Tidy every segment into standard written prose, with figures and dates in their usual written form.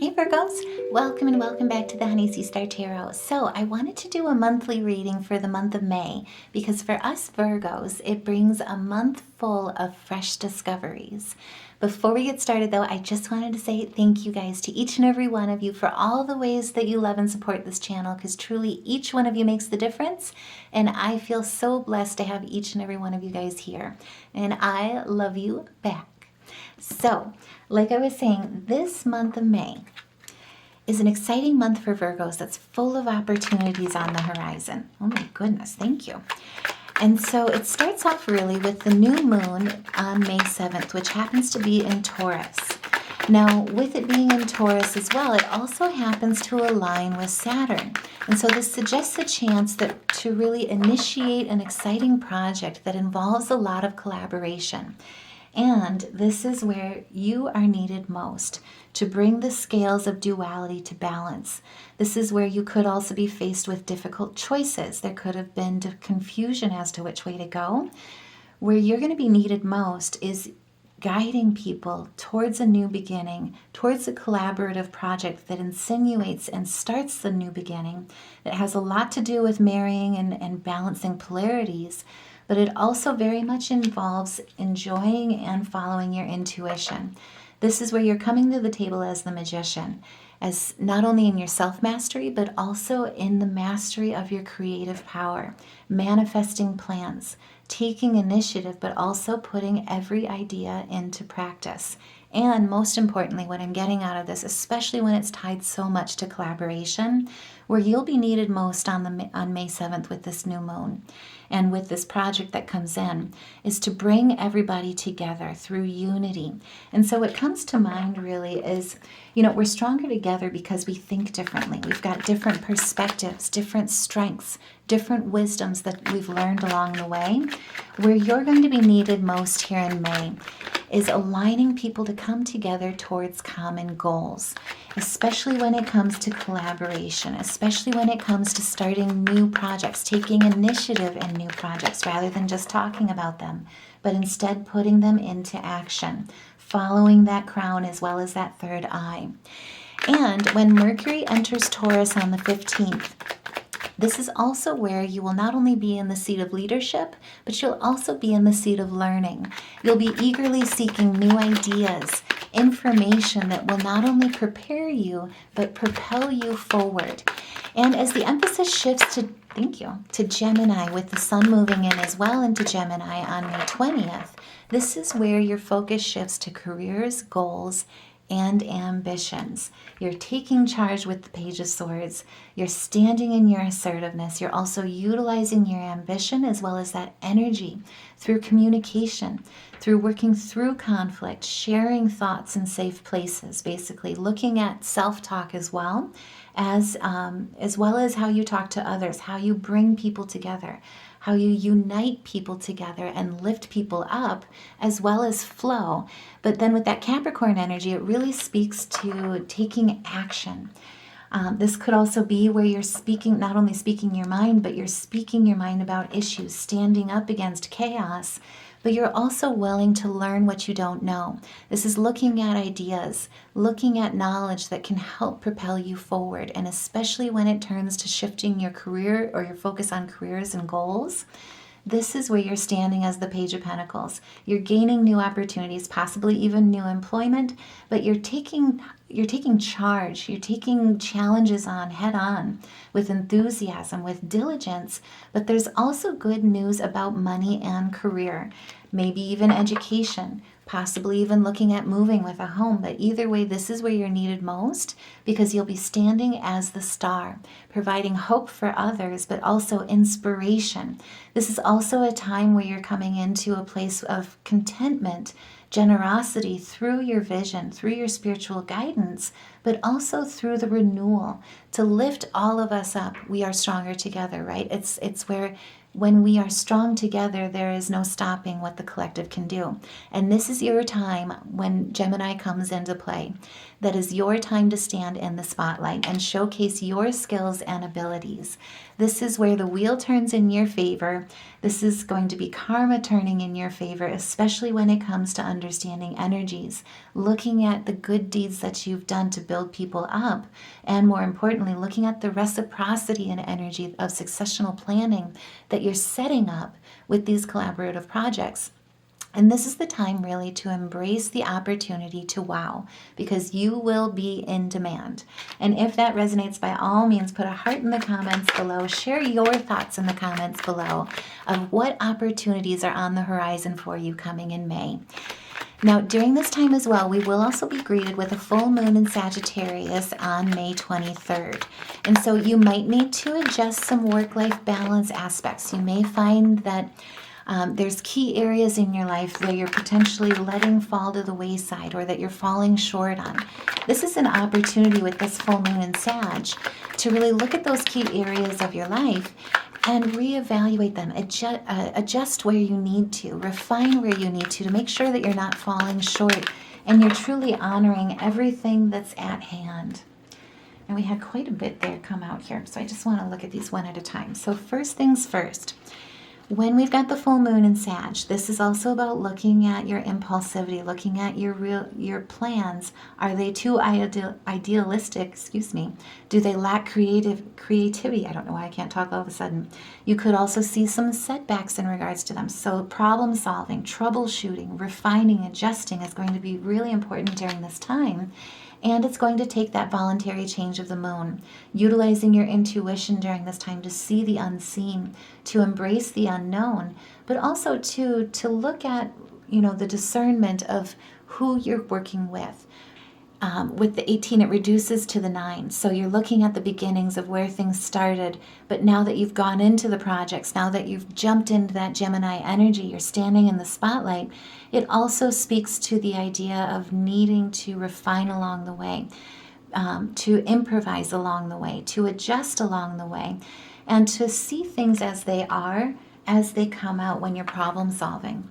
Hey Virgos, welcome and welcome back to the Honey Sea Star Tarot. So I wanted to do a monthly reading for the month of May because for us Virgos, it brings a month full of fresh discoveries. Before we get started though, I just wanted to say thank you guys to each and every one of you for all the ways that you love and support this channel, because truly each one of you makes the difference, and I feel so blessed to have each and every one of you guys here, and I love you back. So, like I was saying, this month of May is an exciting month for Virgos that's full of opportunities on the horizon. Oh my goodness, thank you. And so it starts off really with the new moon on May 7th, which happens to be in Taurus. Now, with it being in Taurus as well, it also happens to align with Saturn. And so this suggests a chance that to really initiate an exciting project that involves a lot of collaboration. And this is where you are needed most, to bring the scales of duality to balance. This is where you could also be faced with difficult choices. There could have been confusion as to which way to go. Where you're going to be needed most is guiding people towards a new beginning, towards a collaborative project that insinuates and starts the new beginning, that has a lot to do with marrying and balancing polarities. But it also very much involves enjoying and following your intuition. This is where you're coming to the table as the magician, as not only in your self-mastery, but also in the mastery of your creative power, manifesting plans, taking initiative, but also putting every idea into practice. And most importantly, what I'm getting out of this, especially when it's tied so much to collaboration, where you'll be needed most on May 7th with this new moon and with this project that comes in, is to bring everybody together through unity. And so what comes to mind really is, we're stronger together because we think differently. We've got different perspectives, different strengths, different wisdoms that we've learned along the way. Where you're going to be needed most here in May is aligning people to come together towards common goals, especially when it comes to collaboration, especially when it comes to starting new projects, taking initiative in new projects rather than just talking about them, but instead putting them into action, following that crown as well as that third eye. And when Mercury enters Taurus on the 15th, this is also where you will not only be in the seat of leadership, but you'll also be in the seat of learning. You'll be eagerly seeking new ideas, information that will not only prepare you, but propel you forward. And as the emphasis shifts to Gemini, with the sun moving in as well into Gemini on May 20th, this is where your focus shifts to careers, goals, and ambitions. You're taking charge with the Page of Swords. You're standing in your assertiveness. You're also utilizing your ambition as well as that energy through communication, through working through conflict, sharing thoughts in safe places, basically looking at self-talk as well as how you talk to others, how you bring people together, how you unite people together and lift people up, as well as flow. But then with that Capricorn energy, it really speaks to taking action. This could also be where you're not only speaking your mind, but you're speaking your mind about issues, standing up against chaos, but you're also willing to learn what you don't know. This is looking at ideas, looking at knowledge that can help propel you forward, and especially when it turns to shifting your career or your focus on careers and goals. This is where you're standing as the Page of Pentacles. You're gaining new opportunities, possibly even new employment, but you're taking charge. You're taking challenges on head on with enthusiasm, with diligence, but there's also good news about money and career, maybe even education, possibly even looking at moving with a home. But either way, this is where you're needed most, because you'll be standing as the star, providing hope for others, but also inspiration. This is also a time where you're coming into a place of contentment, generosity through your vision, through your spiritual guidance, but also through the renewal to lift all of us up. We are stronger together, right? It's where when we are strong together, there is no stopping what the collective can do. And this is your time when Gemini comes into play. That is your time to stand in the spotlight and showcase your skills and abilities. This is where the wheel turns in your favor. This is going to be karma turning in your favor, especially when it comes to understanding energies, looking at the good deeds that you've done to build people up, and more importantly, looking at the reciprocity and energy of successional planning that you're setting up with these collaborative projects. And this is the time really to embrace the opportunity to wow, because you will be in demand. And if that resonates, by all means, put a heart in the comments below. Share your thoughts in the comments below of what opportunities are on the horizon for you coming in May. Now, during this time as well, we will also be greeted with a full moon in Sagittarius on May 23rd. And so you might need to adjust some work-life balance aspects. You may find that there's key areas in your life where you're potentially letting fall to the wayside or that you're falling short on. This is an opportunity with this full moon in Sag to really look at those key areas of your life and reevaluate them, adjust where you need to, refine where you need to make sure that you're not falling short and you're truly honoring everything that's at hand. And we had quite a bit there come out here, so I just want to look at these one at a time. So first things first. When we've got the full moon in Sag, this is also about looking at your impulsivity, looking at your plans. Are they too idealistic? Do they lack creativity? I don't know why I can't talk all of a sudden. You could also see some setbacks in regards to them. So problem solving, troubleshooting, refining, adjusting is going to be really important during this time. And it's going to take that voluntary change of the moon, utilizing your intuition during this time to see the unseen, to embrace the unknown, but also to look at, the discernment of who you're working with. With the 18, it reduces to the 9. So you're looking at the beginnings of where things started. But now that you've gone into the projects, now that you've jumped into that Gemini energy, you're standing in the spotlight, it also speaks to the idea of needing to refine along the way, to improvise along the way, to adjust along the way, and to see things as they are, as they come out when you're problem solving.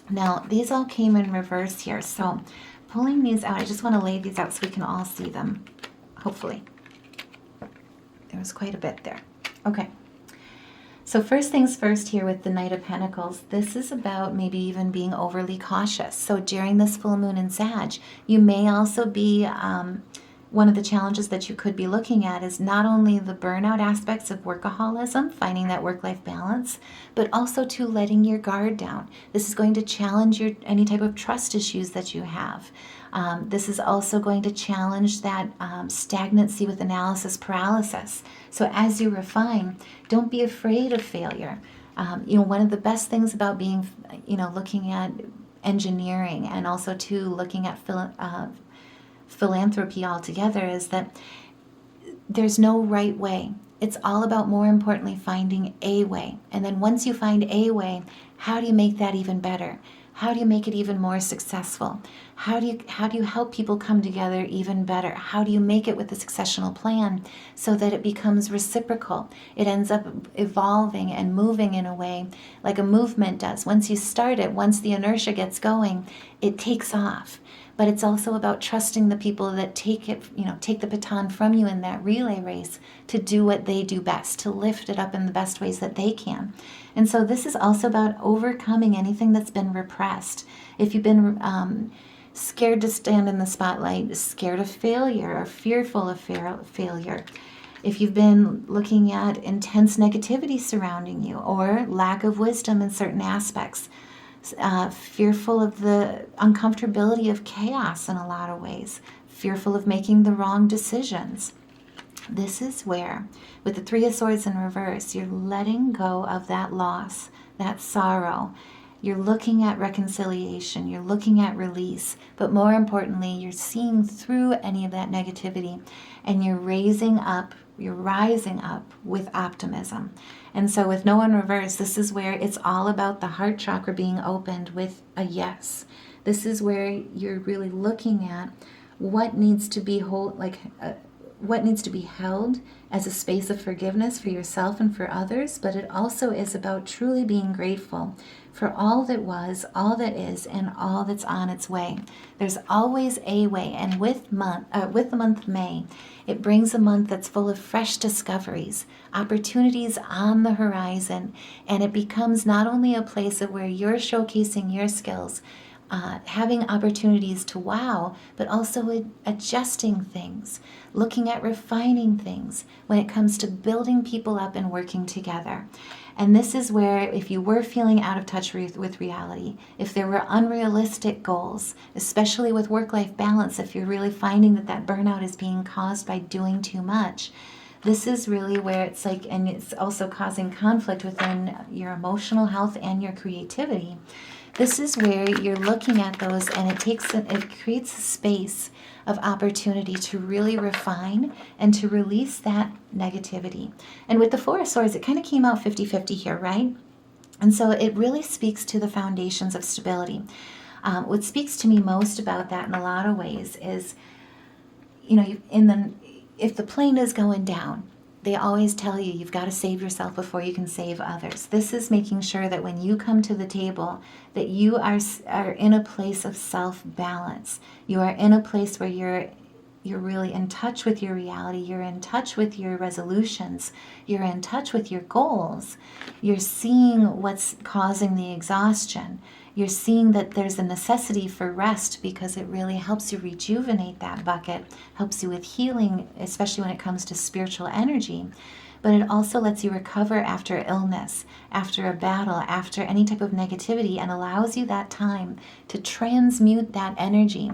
Now, these all came in reverse here. So pulling these out, I just want to lay these out so we can all see them, hopefully. There was quite a bit there. Okay. So first things first here with the Knight of Pentacles, this is about maybe even being overly cautious. So during this full moon in Sag, you may also be, one of the challenges that you could be looking at is not only the burnout aspects of workaholism, finding that work-life balance, but also to letting your guard down. This is going to challenge any type of trust issues that you have. This is also going to challenge that stagnancy with analysis paralysis. So as you refine, don't be afraid of failure. One of the best things about being, looking at engineering and also looking at philanthropy altogether is that there's no right way. It's all about, more importantly, finding a way. And then once you find a way, how do you make that even better? How do you make it even more successful? How do you help people come together even better? How do you make it with a successional plan so that it becomes reciprocal? It ends up evolving and moving in a way like a movement does. Once you start it, once the inertia gets going, it takes off. But it's also about trusting the people that take the baton from you in that relay race to do what they do best, to lift it up in the best ways that they can. And so this is also about overcoming anything that's been repressed. If you've been scared to stand in the spotlight, scared of failure, or fearful of failure, if you've been looking at intense negativity surrounding you or lack of wisdom in certain aspects, fearful of the uncomfortability of chaos in a lot of ways, fearful of making the wrong decisions. This is where, with the Three of Swords in reverse, you're letting go of that loss, that sorrow. You're looking at reconciliation, you're looking at release, but more importantly, you're seeing through any of that negativity and you're rising up with optimism. And so with No in reverse, this is where it's all about the heart chakra being opened with a yes. This is where you're really looking at what needs to be what needs to be held as a space of forgiveness for yourself and for others, but it also is about truly being grateful for all that was, all that is, and all that's on its way. There's always a way, and with the month of May, it brings a month that's full of fresh discoveries, opportunities on the horizon, and it becomes not only a place of where you're showcasing your skills, having opportunities to wow, but also adjusting things, looking at refining things when it comes to building people up and working together. And this is where, if you were feeling out of touch with reality, if there were unrealistic goals, especially with work-life balance, if you're really finding that burnout is being caused by doing too much, this is really where it's like, and it's also causing conflict within your emotional health and your creativity. This is where you're looking at those, and it creates a space of opportunity to really refine and to release that negativity. And with the Four of Swords, it kind of came out 50-50 here, right? And so it really speaks to the foundations of stability. What speaks to me most about that in a lot of ways is, if the plane is going down, they always tell you you've got to save yourself before you can save others. This is making sure that when you come to the table, that you are in a place of self-balance. You are in a place where you're really in touch with your reality. You're in touch with your resolutions. You're in touch with your goals. You're seeing what's causing the exhaustion. You're seeing that there's a necessity for rest because it really helps you rejuvenate that bucket, helps you with healing, especially when it comes to spiritual energy. But it also lets you recover after illness, after a battle, after any type of negativity, and allows you that time to transmute that energy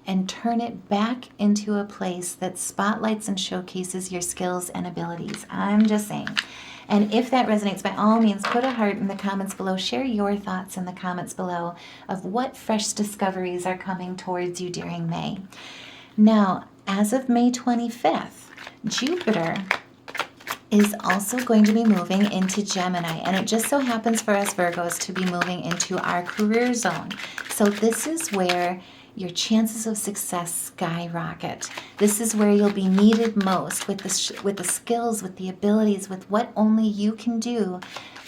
and turn it back into a place that spotlights and showcases your skills and abilities. I'm just saying. And if that resonates, by all means, put a heart in the comments below. Share your thoughts in the comments below of what fresh discoveries are coming towards you during May. Now, as of May 25th, Jupiter is also going to be moving into Gemini, and it just so happens for us Virgos to be moving into our career zone. So this is where your chances of success skyrocket. This is where you'll be needed most with the skills, with the abilities, with what only you can do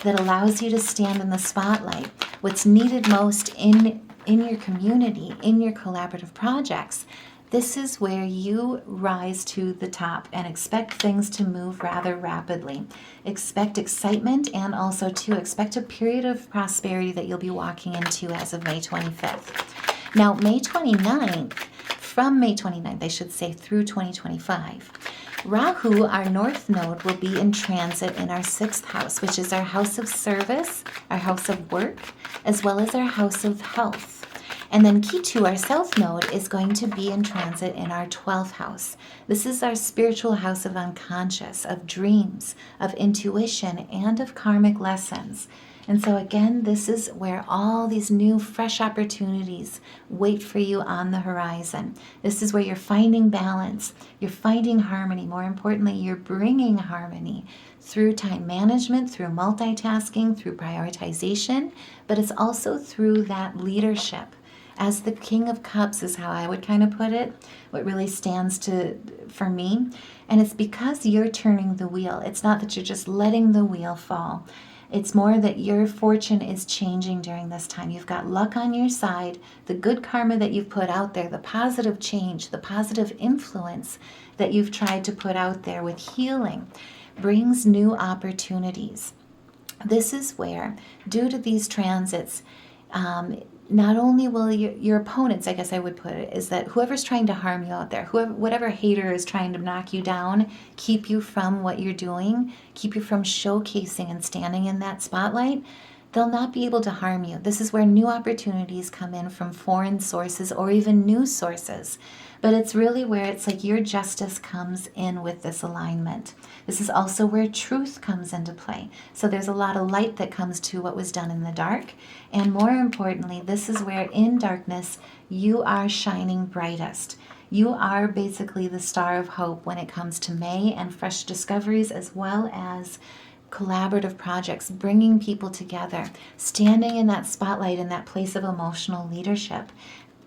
that allows you to stand in the spotlight. What's needed most in your community, in your collaborative projects. This is where you rise to the top and expect things to move rather rapidly. Expect excitement, and also to expect a period of prosperity that you'll be walking into as of May 25th. Now, May 29th, from May 29th, I should say, through 2025, Rahu, our north node, will be in transit in our 6th house, which is our house of service, our house of work, as well as our house of health. And then Ketu, our south node, is going to be in transit in our 12th house. This is our spiritual house of unconscious, of dreams, of intuition, and of karmic lessons. And so again, this is where all these new, fresh opportunities wait for you on the horizon. This is where you're finding balance, you're finding harmony. More importantly, you're bringing harmony through time management, through multitasking, through prioritization, but it's also through that leadership. As the King of Cups is how I would kind of put it, what really stands for me. And it's because you're turning the wheel. It's not that you're just letting the wheel fall. It's more that your fortune is changing during this time. You've got luck on your side, the good karma that you've put out there, the positive change, the positive influence that you've tried to put out there with healing brings new opportunities. This is where, due to these transits, not only will your opponents, I guess I would put it, is that whoever's trying to harm you out there, whatever hater is trying to knock you down, keep you from what you're doing, keep you from showcasing and standing in that spotlight, they'll not be able to harm you. This is where new opportunities come in from foreign sources or even new sources. But it's really where it's like your justice comes in with this alignment. This is also where truth comes into play. So there's a lot of light that comes to what was done in the dark. And more importantly, this is where in darkness, you are shining brightest. You are basically the star of hope when it comes to May and fresh discoveries, as well as collaborative projects, bringing people together, standing in that spotlight, in that place of emotional leadership.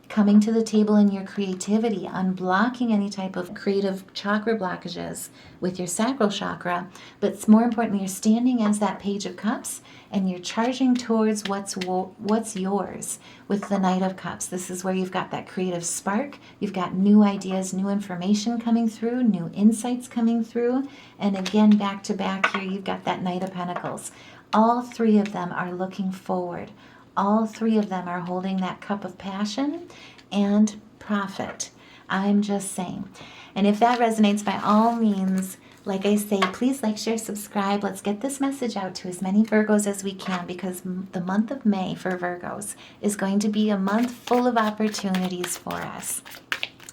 coming to the table in your creativity, unblocking any type of creative chakra blockages with your sacral chakra. But more importantly, you're standing as that Page of Cups, and you're charging towards what's yours with the Knight of Cups. This is where you've got that creative spark. You've got new ideas, new information coming through, new insights coming through. And again, back to back here, you've got that Knight of Pentacles. All three of them are looking forward. All three of them are holding that cup of passion and profit. I'm just saying. And if that resonates, by all means, like I say, please like, share, subscribe. Let's get this message out to as many Virgos as we can, because the month of May for Virgos is going to be a month full of opportunities for us.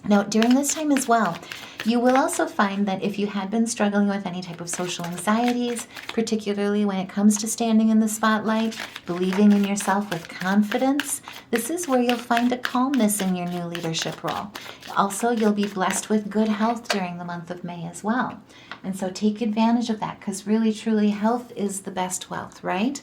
Now, during this time as well, you will also find that if you had been struggling with any type of social anxieties, particularly when it comes to standing in the spotlight, believing in yourself with confidence, this is where you'll find a calmness in your new leadership role. Also, you'll be blessed with good health during the month of May as well. And so take advantage of that, because really, truly, health is the best wealth, right?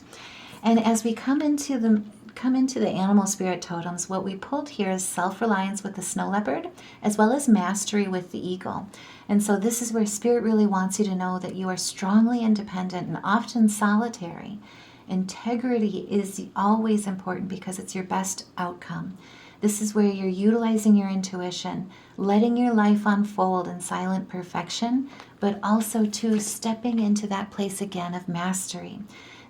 And as we come into the animal spirit totems, what we pulled here is self-reliance with the snow leopard, as well as mastery with the eagle. And so this is where spirit really wants you to know that you are strongly independent and often solitary. Integrity is always important because it's your best outcome. This is where you're utilizing your intuition, letting your life unfold in silent perfection, but also too stepping into that place again of mastery.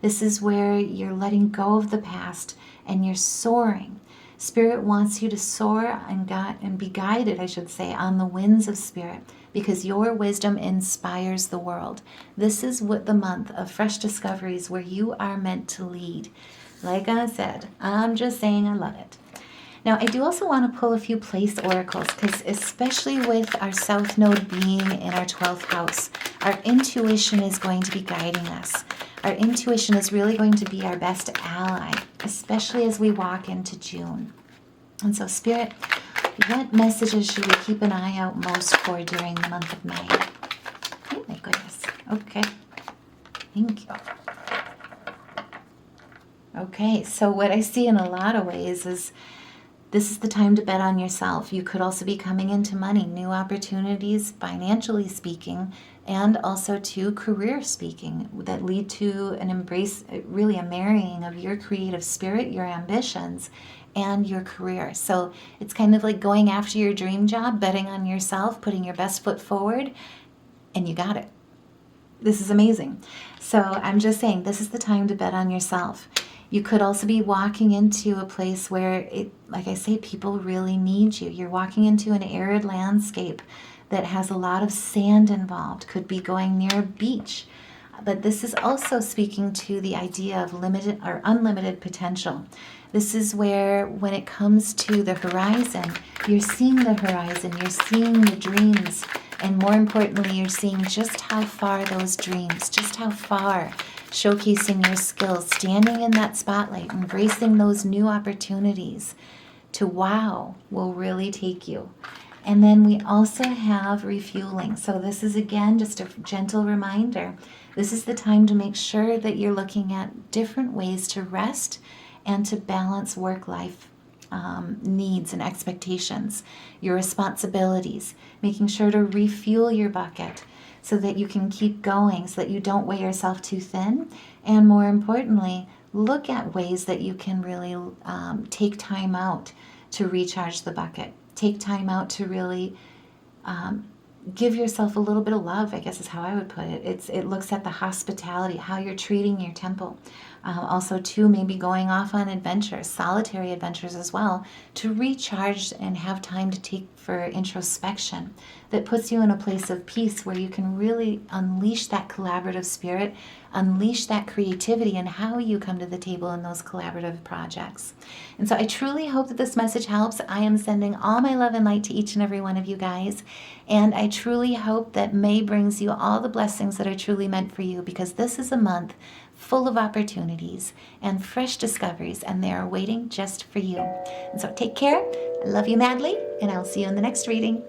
This is where you're letting go of the past and you're soaring. Spirit wants you to soar and be guided, I should say, on the winds of spirit, because your wisdom inspires the world. This is what the month of fresh discoveries where you are meant to lead. Like I said, I'm just saying I love it. Now, I do also want to pull a few place oracles, because especially with our South Node being in our 12th house, our intuition is going to be guiding us. Our intuition is really going to be our best ally, especially as we walk into June. And so, Spirit, what messages should we keep an eye out most for during the month of May? Oh my goodness. Okay. Thank you. Okay, so what I see in a lot of ways is this is the time to bet on yourself. You could also be coming into money, new opportunities, financially speaking, and also to career speaking that lead to an embrace, really a marrying of your creative spirit, your ambitions, and your career. So it's kind of like going after your dream job, betting on yourself, putting your best foot forward, and you got it. This is amazing. So I'm just saying, this is the time to bet on yourself. You could also be walking into a place where, like I say, people really need you. You're walking into an arid landscape that has a lot of sand involved. Could be going near a beach. But this is also speaking to the idea of limited or unlimited potential. This is where, when it comes to the horizon, you're seeing the horizon, you're seeing the dreams, and more importantly, you're seeing just how far those dreams, just how far, showcasing your skills, standing in that spotlight, embracing those new opportunities to wow will really take you. And then we also have refueling. So this is, again, just a gentle reminder. This is the time to make sure that you're looking at different ways to rest and to balance work-life needs and expectations, your responsibilities, making sure to refuel your bucket so that you can keep going, so that you don't weigh yourself too thin. And more importantly, look at ways that you can really take time out to recharge the bucket. Take time out to really give yourself a little bit of love, I guess is how I would put it. It looks at the hospitality, how you're treating your temple. Also, too, maybe going off on adventures, solitary adventures as well, to recharge and have time to take for introspection that puts you in a place of peace where you can really unleash that collaborative spirit, unleash that creativity and how you come to the table in those collaborative projects. And so I truly hope that this message helps. I am sending all my love and light to each and every one of you guys. And I truly hope that May brings you all the blessings that are truly meant for you, because this is a month full of opportunities and fresh discoveries, and they are waiting just for you. And so take care. I love you madly, and I'll see you in the next reading.